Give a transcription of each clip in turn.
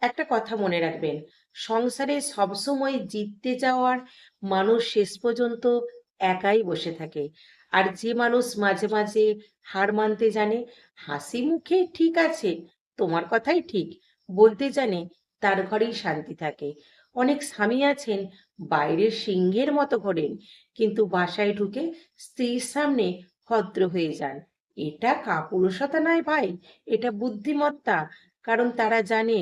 একটা কথা মনে রাখবেন, সংসারে সবসময় জিততে যাওয়ার মানুষ শেষ পর্যন্ত একাই বসে থাকে। আর যে মানুষ মাঝে মাঝে হার মানতে জানে, হাসি মুখে ঠিক আছে, তোমার কথাই ঠিক বলতে জানে, তার ঘরেই শান্তি থাকে। অনেক স্বামী আছেন বাইরের সিংহের মতো ঘোরেন, কিন্তু বাসায় ঢুকে স্ত্রীর সামনে ভদ্র হয়ে যান। এটা কাপুরুষতা নয় ভাই, এটা বুদ্ধিমত্তা। কারণ তারা জানে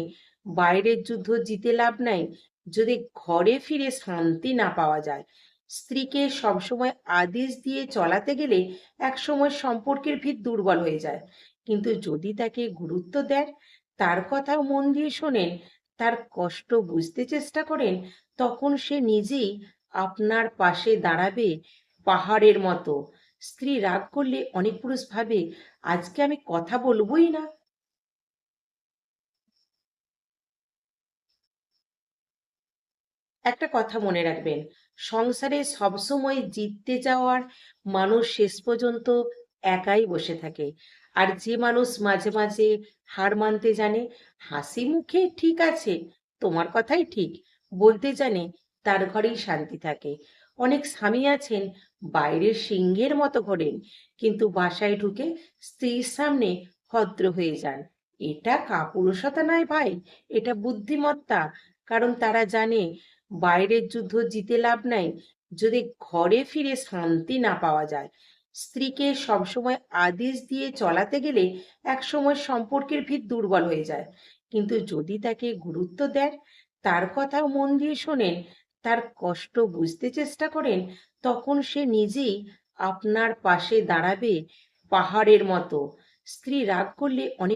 বাইরের যুদ্ধ জিতে লাভ নাই যদি ঘরে ফিরে শান্তি না পাওয়া যায়। স্ত্রীকে সবসময় আদেশ দিয়ে চলাতে গেলে একসময় সম্পর্কের ভিত দুর্বল হয়ে যায়। কিন্তু যদি তাকে গুরুত্ব দেন, তার কথা মন দিয়ে শোনেন, তার কষ্ট বুঝতে চেষ্টা করেন, তখন সে নিজেই আপনার পাশে দাঁড়াবে পাহাড়ের মতো। স্ত্রী রাগ করলে অনেক পুরুষ ভাবে, আজকে আমি কথা বলবোই না। একটা কথা মনে রাখবেন, সংসারে সবসময় জিততে যাওয়ার মানুষ শেষ পর্যন্ত একাই বসে থাকে। আর যে মানুষ মাঝে মাঝে হার মানতে জানে, হাসি মুখে ঠিক আছে, তোমার কথাই ঠিক বলতে জানে, তার ঘরেই শান্তি থাকে। অনেক স্বামী আছেন বাইরের সিংহের মতো ঘোরেন, কিন্তু বাসায় ঢুকে স্ত্রীর সামনে ভদ্র হয়ে যান। এটা কাপুরুষতা নয় ভাই, এটা বুদ্ধিমত্তা। কারণ তারা জানে বাইরের যুদ্ধ জিতে লাভ নাই যদি ঘরে ফিরে শান্তি না পাওয়া যায়। স্ত্রীকে সবসময় আদেশ দিয়ে চলাতে গেলে একসময় সম্পর্কের ভিত দুর্বল হয়ে যায়। কিন্তু যদি তাকে গুরুত্ব দেন, তার কথা মন দিয়ে শোনেন, তার কষ্ট বুঝতে চেষ্টা করেন, তখন সে নিজেই আপনার পাশে দাঁড়াবে পাহাড়ের মতো। স্ত্রী রাগ করলে অনেক